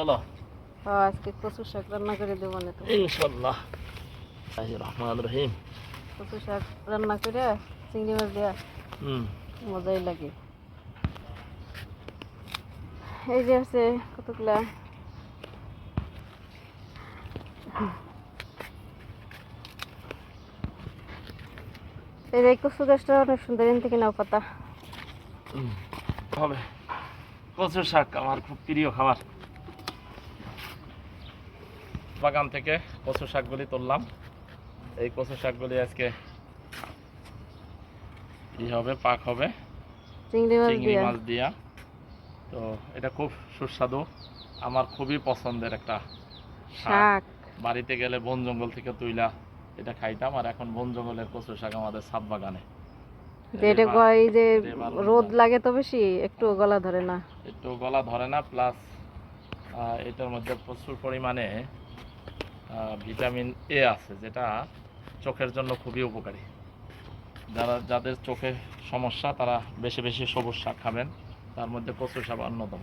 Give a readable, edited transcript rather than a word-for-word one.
চলো আজকে কচু শাক রান্না করে দেবো না তো। ইনশাল্লাহ। রহমান রহিম। কচু শাক রান্না করে চিংড়ি মাছ দেওয়া মজাই লাগে। এই যে আছে কতগুলা এই যে কচু গাছটা অনেক সুন্দর, এন থেকে নাও পাতা হবে। কচুর শাক আমার খুব প্রিয় খাবার। বাগান থেকে কচু শাকগুলি তুললাম। এই কচু শাকগুলি আজকে কি হবে, পাক হবে চিংড়ি মাছ দিয়া। তো এটা খুব সুস্বাদু, আমার খুবই পছন্দের একটা শাক। বাড়িতে গেলে বন জঙ্গল থেকে তুইলা এটা খাইতাম, আর এখন বন জঙ্গলের কচু শাক আমাদের ছাদ বাগানে। যেটা কয় যে রোদ লাগে তো বেশি, একটু গলা ধরে না, প্লাস এটার মধ্যে প্রচুর পরিমাণে ভিটামিন এ আছে, যেটা চোখের জন্য খুবই উপকারী। যাদের চোখে সমস্যা তারা বেশি বেশি সবুজ শাক খাবেন, তার মধ্যে কচু শাক অন্যতম।